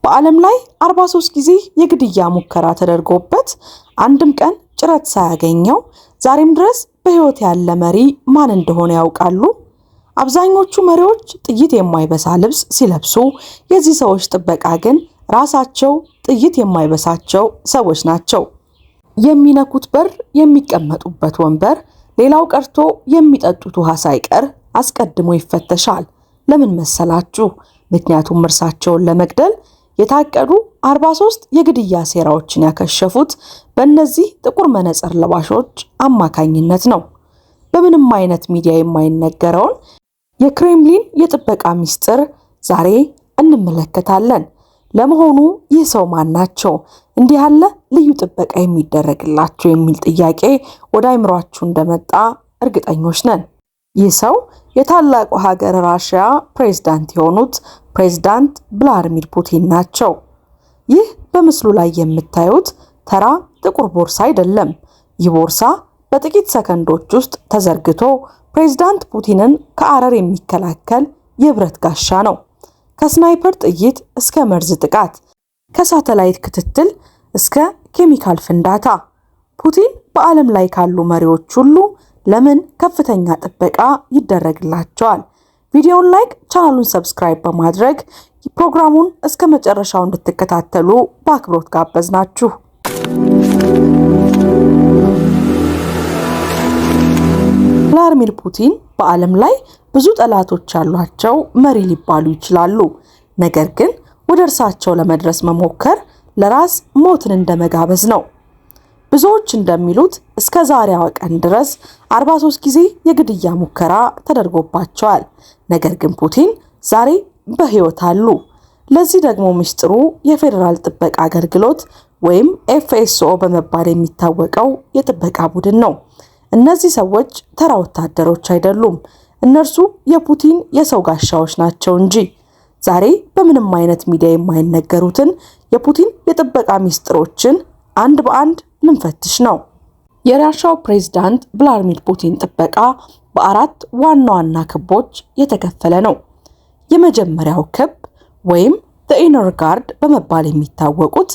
በዓለም ላይ 43 ጊዜ የግድያ ሙከራ ተደርጎበት አንድም ቀን ጭረት ሳያገኘው ዛሬም ድረስ በሕይወት ያለ መሪ ማን እንደሆነ ያውቃሉ? አብዛኞቹ መሪዎች ጥይት የማይበሳ ልብስ ሲለብሱ፣ የዚህ ሰዎች ጥበቃ ግን ራሳቸው ጥይት የማይበሳቸው ሰዎች ናቸው። የሚነኩት በር፣ የሚቀመጡበት ወንበር፣ ሌላው ቀርቶ የሚጠጡት ውሃ ሳይቀር አስቀድሞ ይፈተሻል። ለምን መሰላችሁ? ምክንያቱም እርሳቸውን ለመግደል የታቀዱ 43 የግድያ ሴራዎችን ያከሸፉት በእነዚህ ጥቁር መነጽር ለባሾች አማካኝነት ነው። በምንም አይነት ሚዲያ የማይነገረውን የክሬምሊን የጥበቃ ሚስጥር ዛሬ እንመለከታለን። ለመሆኑ ይህ ሰው ማን ናቸው? እንዲህ ያለ ልዩ ጥበቃ የሚደረግላቸው የሚል ጥያቄ ወደ አይምሯችሁ እንደመጣ እርግጠኞች ነን። ይህ ሰው የታላቁ ሀገር ራሽያ ፕሬዝዳንት የሆኑት ፕሬዝዳንት ቭላድሚር ፑቲን ናቸው። ይህ በምስሉ ላይ የምታዩት ተራ ጥቁር ቦርሳ አይደለም። ይህ ቦርሳ በጥቂት ሰከንዶች ውስጥ ተዘርግቶ ፕሬዝዳንት ፑቲንን ከአረር የሚከላከል የብረት ጋሻ ነው። ከስናይፐር ጥይት እስከ መርዝ ጥቃት፣ ከሳተላይት ክትትል እስከ ኬሚካል ፍንዳታ፣ ፑቲን በዓለም ላይ ካሉ መሪዎች ሁሉ ለምን ከፍተኛ ጥበቃ ይደረግላቸዋል? ቪዲዮውን ላይክ፣ ቻናሉን ሰብስክራይብ በማድረግ ፕሮግራሙን እስከ መጨረሻው እንድትከታተሉ በአክብሮት ጋበዝናችሁ። ቭላድሚር ፑቲን በዓለም ላይ ብዙ ጠላቶች ያሏቸው መሪ ሊባሉ ይችላሉ። ነገር ግን ወደ እርሳቸው ለመድረስ መሞከር ለራስ ሞትን እንደመጋበዝ ነው። ብዙዎች እንደሚሉት እስከ ዛሬዋ ቀን ድረስ 43 ጊዜ የግድያ ሙከራ ተደርጎባቸዋል። ነገር ግን ፑቲን ዛሬ በሕይወት አሉ። ለዚህ ደግሞ ምስጢሩ የፌዴራል ጥበቃ አገልግሎት ወይም ኤፍኤስኦ በመባል የሚታወቀው የጥበቃ ቡድን ነው። እነዚህ ሰዎች ተራ ወታደሮች አይደሉም። እነርሱ የፑቲን የሰው ጋሻዎች ናቸው እንጂ። ዛሬ በምንም አይነት ሚዲያ የማይነገሩትን የፑቲን የጥበቃ ምስጢሮችን አንድ በአንድ ልንፈትሽ ነው። የራሻው ፕሬዝዳንት ቭላድሚር ፑቲን ጥበቃ በአራት ዋና ዋና ክቦች የተከፈለ ነው። የመጀመሪያው ክብ ወይም the inner guard በመባል የሚታወቁት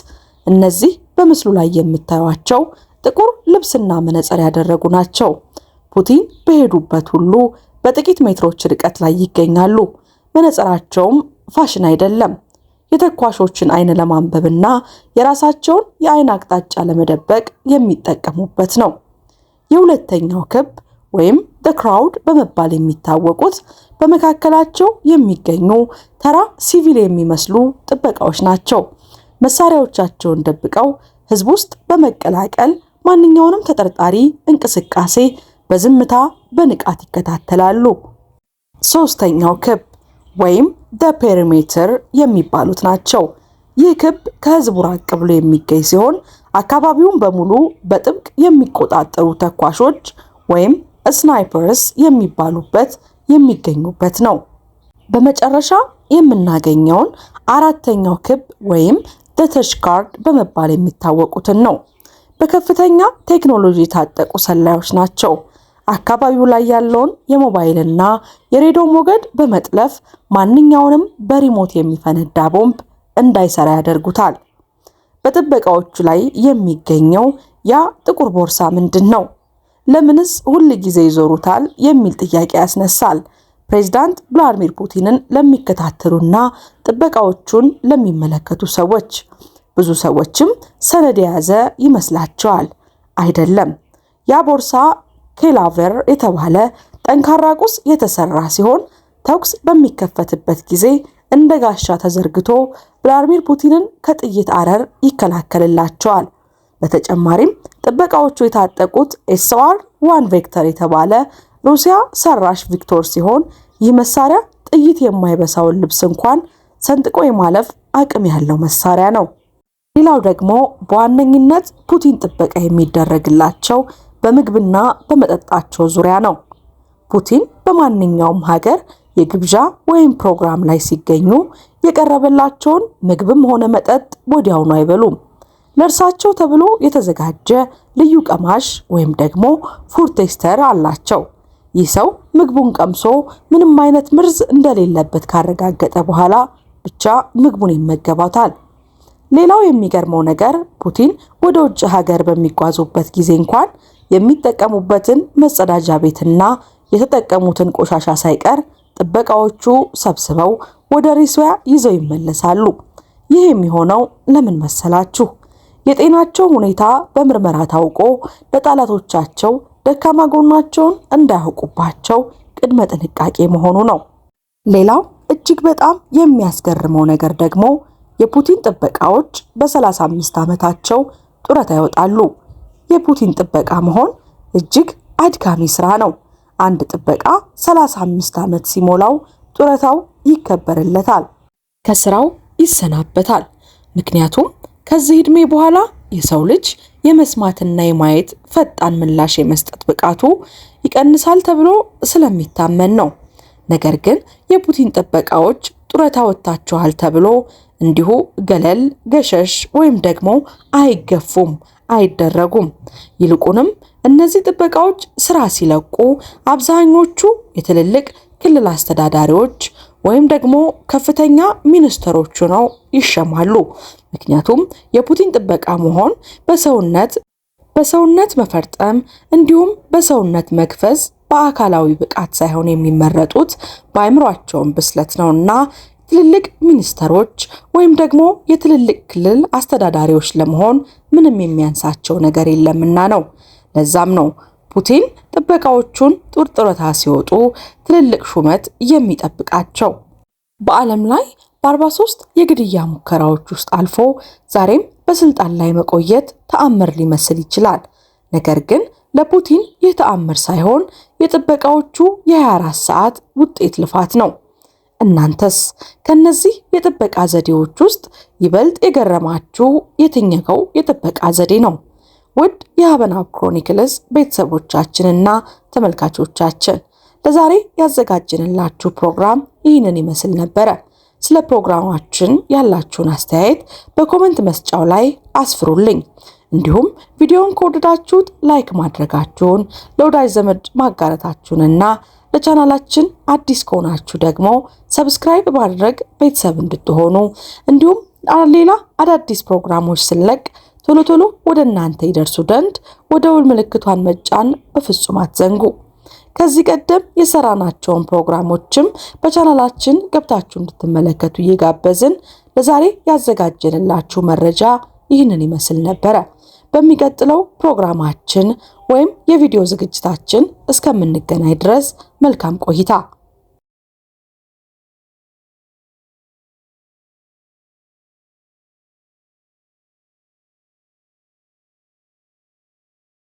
እነዚህ በምስሉ ላይ የምታዩቸው ጥቁር ልብስና መነጽር ያደረጉ ናቸው። ፑቲን በሄዱበት ሁሉ በጥቂት ሜትሮች ርቀት ላይ ይገኛሉ። መነጽራቸውም ፋሽን አይደለም፣ የተኳሾችን አይን ለማንበብና የራሳቸውን የአይን አቅጣጫ ለመደበቅ የሚጠቀሙበት ነው። የሁለተኛው ክብ ወይም the crowd በመባል የሚታወቁት በመካከላቸው የሚገኙ ተራ ሲቪል የሚመስሉ ጥበቃዎች ናቸው። መሳሪያዎቻቸውን ደብቀው ህዝብ ውስጥ በመቀላቀል ማንኛውንም ተጠርጣሪ እንቅስቃሴ በዝምታ በንቃት ይከታተላሉ። ሶስተኛው ክብ ወይም the perimeter የሚባሉት ናቸው። ይህ ክብ ከህዝቡ ራቅ ብሎ የሚገኝ ሲሆን አካባቢውን በሙሉ በጥብቅ የሚቆጣጠሩ ተኳሾች ወይም ስናይፐርስ የሚገኙበት ነው። በመጨረሻ የምናገኘውን አራተኛው ክብ ወይም the touch guard በመባል የሚታወቁትን ነው። በከፍተኛ ቴክኖሎጂ የታጠቁ ሰላዮች ናቸው። አካባቢው ላይ ያለውን የሞባይልና የሬዲዮ ሞገድ በመጥለፍ ማንኛውንም በሪሞት የሚፈነዳ ቦምብ እንዳይሰራ ያደርጉታል። በጥበቃዎቹ ላይ የሚገኘው ያ ጥቁር ቦርሳ ምንድን ነው? ለምንስ ሁል ጊዜ ይዞሩታል የሚል ጥያቄ ያስነሳል። ፕሬዝዳንት ቭላድሚር ፑቲንን ለሚከታተሉና ጥበቃዎቹን ለሚመለከቱ ሰዎች ብዙ ሰዎችም ሰነድ የያዘ ይመስላቸዋል። አይደለም። ያ ቦርሳ ኬላቨር የተባለ ጠንካራ ቁስ የተሰራ ሲሆን ተኩስ በሚከፈትበት ጊዜ እንደ ጋሻ ተዘርግቶ ቭላድሚር ፑቲንን ከጥይት አረር ይከላከልላቸዋል። በተጨማሪም ጥበቃዎቹ የታጠቁት SR-1 ቬክተር የተባለ ሩሲያ ሰራሽ ቪክቶር ሲሆን ይህ መሳሪያ ጥይት የማይበሳውን ልብስ እንኳን ሰንጥቆ የማለፍ አቅም ያለው መሳሪያ ነው። ሌላው ደግሞ በዋነኝነት ፑቲን ጥበቃ የሚደረግላቸው በምግብና በመጠጣቸው ዙሪያ ነው። ፑቲን በማንኛውም ሀገር የግብዣ ወይም ፕሮግራም ላይ ሲገኙ የቀረበላቸውን ምግብም ሆነ መጠጥ ወዲያውኑ አይበሉም። ለእርሳቸው ተብሎ የተዘጋጀ ልዩ ቀማሽ ወይም ደግሞ ፉድ ቴስተር አላቸው። ይህ ሰው ምግቡን ቀምሶ ምንም አይነት መርዝ እንደሌለበት ካረጋገጠ በኋላ ብቻ ምግቡን ይመገባታል። ሌላው የሚገርመው ነገር ፑቲን ወደ ውጭ ሀገር በሚጓዙበት ጊዜ እንኳን የሚጠቀሙበትን መጸዳጃ ቤትና የተጠቀሙትን ቆሻሻ ሳይቀር ጥበቃዎቹ ሰብስበው ወደ ሩሲያ ይዘው ይመለሳሉ። ይህ የሚሆነው ለምን መሰላችሁ? የጤናቸው ሁኔታ በምርመራ ታውቆ ለጠላቶቻቸው ደካማ ጎናቸውን እንዳያውቁባቸው ቅድመ ጥንቃቄ መሆኑ ነው። ሌላው እጅግ በጣም የሚያስገርመው ነገር ደግሞ የፑቲን ጥበቃዎች በ35 ዓመታቸው ጡረታ ይወጣሉ። የፑቲን ጥበቃ መሆን እጅግ አድካሚ ስራ ነው። አንድ ጥበቃ 35 ዓመት ሲሞላው ጡረታው ይከበርለታል፣ ከስራው ይሰናበታል። ምክንያቱም ከዚህ ዕድሜ በኋላ የሰው ልጅ የመስማትና የማየት ፈጣን ምላሽ የመስጠት ብቃቱ ይቀንሳል ተብሎ ስለሚታመን ነው። ነገር ግን የፑቲን ጥበቃዎች ጡረታ ወጥታችኋል ተብሎ እንዲሁ ገለል ገሸሽ ወይም ደግሞ አይገፉም፣ አይደረጉም። ይልቁንም እነዚህ ጥበቃዎች ስራ ሲለቁ አብዛኞቹ የትልልቅ ክልል አስተዳዳሪዎች ወይም ደግሞ ከፍተኛ ሚኒስትሮች ነው ይሸማሉ። ምክንያቱም የፑቲን ጥበቃ መሆን በሰውነት መፈርጠም እንዲሁም በሰውነት መግፈዝ በአካላዊ ብቃት ሳይሆን የሚመረጡት በአእምሯቸውን ብስለት ነውና ትልልቅ ሚኒስትሮች ወይም ደግሞ የትልልቅ ክልል አስተዳዳሪዎች ለመሆን ምንም የሚያንሳቸው ነገር የለምና ነው። ለዛም ነው ፑቲን ጥበቃዎቹን ጡረታ ሲወጡ ትልልቅ ሹመት የሚጠብቃቸው። በዓለም ላይ በ43 የግድያ ሙከራዎች ውስጥ አልፎ ዛሬም በስልጣን ላይ መቆየት ተአምር ሊመስል ይችላል። ነገር ግን ለፑቲን ይህ ተአምር ሳይሆን የጥበቃዎቹ የ24 ሰዓት ውጤት ልፋት ነው። እናንተስ ከነዚህ የጥበቃ ዘዴዎች ውስጥ ይበልጥ የገረማችሁ የትኛው የጥበቃ ዘዴ ነው? ውድ የሀበናብ ክሮኒክልስ ቤተሰቦቻችንና ተመልካቾቻችን ለዛሬ ያዘጋጀንላችሁ ፕሮግራም ይህንን ይመስል ነበረ። ስለ ፕሮግራማችን ያላችሁን አስተያየት በኮሜንት መስጫው ላይ አስፍሩልኝ። እንዲሁም ቪዲዮውን ከወደዳችሁት ላይክ ማድረጋችሁን፣ ለወዳጅ ዘመድ ማጋራታችሁንና ለቻናላችን አዲስ ከሆናችሁ ደግሞ ሰብስክራይብ ማድረግ ቤተሰብ እንድትሆኑ እንዲሁም ሌላ አዳዲስ ፕሮግራሞች ስለቅ ቶሎ ቶሎ ወደ እናንተ ይደርሱ ዘንድ ደወል ምልክቷን መጫን በፍጹም አትዘንጉ። ከዚህ ቀደም የሰራናቸውን ፕሮግራሞችም በቻናላችን ገብታችሁ እንድትመለከቱ እየጋበዝን ለዛሬ ያዘጋጀንላችሁ መረጃ ይህንን ይመስል ነበረ። በሚቀጥለው ፕሮግራማችን ወይም የቪዲዮ ዝግጅታችን እስከምንገናኝ ድረስ መልካም ቆይታ